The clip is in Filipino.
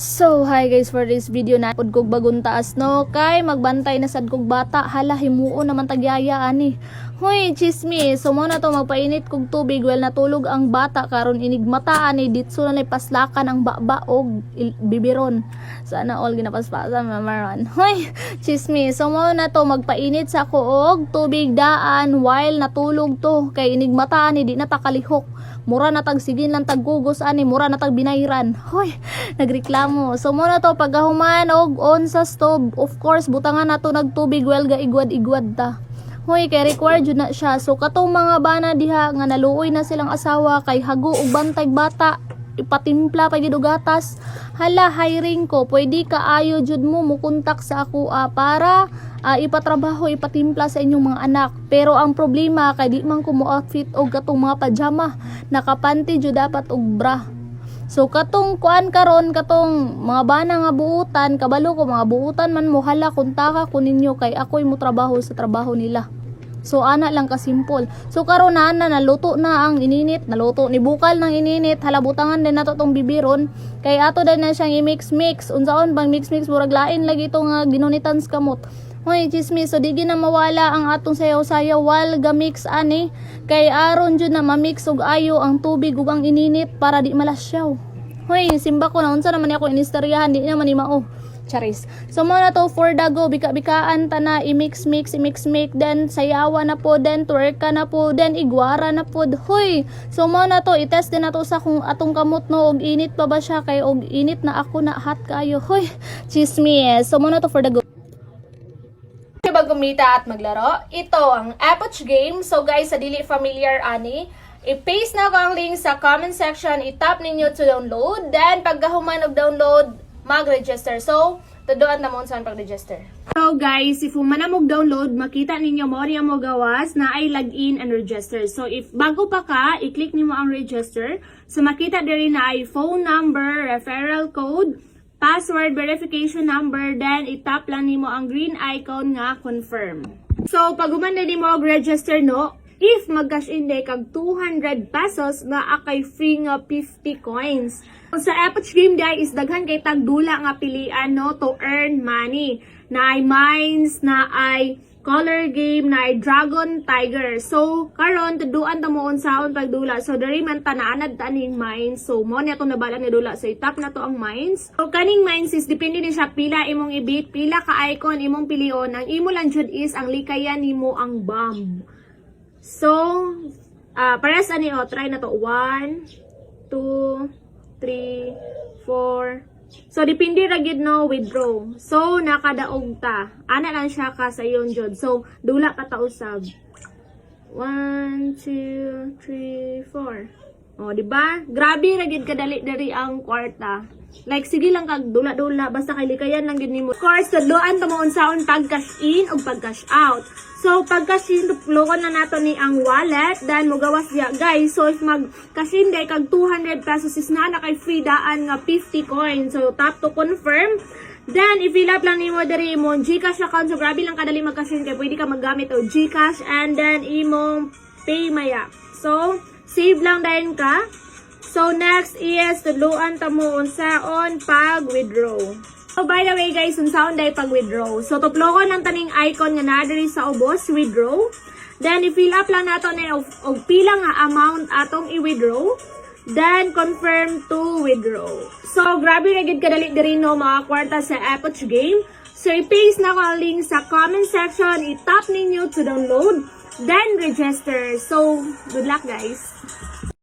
So, hi guys, for this video na pod kog bagong taas no, kay magbantay na sad kog bata, hala himuon naman tagyaya ani. Hoy, chismis, so mo na to magpainit kog tubig well natulog ang bata karon inigmata ani ditso na paslakan ang baba og bibiron. Sana all ginapaspasan mamaron. Hoy, chismis, so mo na to magpainit sa ko og tubig daan while natulog to kay inigmata ani di na takalihok. Mura na tag sigin lang taggugos ani, mura na tag binayran. Hoy, nagreklamo. So mo na to pagkahuman og on sa stove, of course butangan nato nagtubig well ga igwad-igwad ta. Hoy, kay required jud na siya. So katong mga bana diha nga naluoy na silang asawa kay hago og bantay bata, ipatimpla pa gid og gatas. Hala, hiring ko, pwede ka ayo jud mo mukontak sa ako para ipatrabaho, ipatimpla sa inyong mga anak. Pero ang problema kay di man ko mo outfit og katong mga pajama, nakapanty jud dapat og bra. So katong kuan karon katong mga bana nga buutan, kabalo ko mga buutan man mo, hala kuntaka ko ninyo kay ako'y mo trabaho sa trabaho nila. So ana lang ka simple. So karon na naluto na ang ininit, naluto ni bukal ng ininit, hala butangan din nato tong bibiron kay ato din na siyang i-mix unsaon bang mix murag lain lagi ito nga ginunitan sa kamot. Hoy, chismis, so di na mawala ang atong sayaw-sayaw wal ga-mix ani kay aron jud na ma-mix og ayo ang tubig ug ang ininit para di malasyaw. Hoy, simba ko na unsa naman ako inistoryahan di naman ni mao. Charis. So mo na to for dago bika-bikaan ta na i-mix then sayawa na po then twerka na po then igwara na po. Hoy, so mo na to i-test din nato sa kung atong kamot no og init pa ba siya kay og init na ako na hot kayo. Hoy, chismis. So mo na to for dago. Ba gumita at maglaro? Ito ang Apoch game. So guys, sa dili familiar ani, i-paste na ko ang link sa comment section, i-tap ninyo to download, then pagkahuman og download, mag-register. So, tuduan na mo saan pag-register. So guys, if human mo download, makita ninyo mo riya mo gawas na ay login and register. So if bago pa ka, i-click nimo ang register. So makita diri na ay phone number, referral code, password verification number, then i-tap lang nimo ang green icon nga confirm. So pag humanda nimo og register no, if mag-cash in day kag 200 pesos na akay free nga 50 coins. Sa Apoch game day is daghan kay tag dula nga pilian no to earn money. Na ay mines, na ay color game, na ay dragon tiger. So karon tuduan ta mo unsaon pagdula. So diri man ta naanad ta ning mines. So mo ni atong nabalang nga dula. So itap na to ang mines. So kaning mines is depende ni siya pila imong i-beat, pila ka icon imong pilion. Ang imo lang jud is ang likayan nimo ang bomb. So pares ani try na to 1 2 3 4. So depende ra gid no withdraw. So nakadaog ta. Ana lang siya ka sa iyon jud. So dula ka ta usab. 1 2 3 4. Oh, di ba? Grabe ra gid kadali diri ang kwarta. Like sige lang kag dula-dula basta kay likayan lang gid nimo. Of course, tudloan ta mo unsaon pag cash in ug pag cash out. So pag cash in tuplokon na nato ni ang wallet, then mugawas diya guys. So if mag cash in day kag 200 pesos is na kay free daan nga 50 coins. So tap to confirm. Then i-fill up lang nimo diri imong GCash account. So grabe lang kadali mag-cash in kay pwede ka maggamit og GCash and then imong Paymaya. So save lang dayon ka. So next is tudloan ta mo unsaon pag-withdraw. So by the way guys, unsaon day pag-withdraw. So tuplokon lang taning icon nga naa diri sa ubos, withdraw. Then i-fill up lang nato ni og pila nga amount atong i-withdraw. Then confirm to withdraw. So grabe ra gid kadali diri no mga kwarta sa Apoch game. So i-paste na ko ang link sa comment section, i-tap ninyo to download, then register. So good luck guys.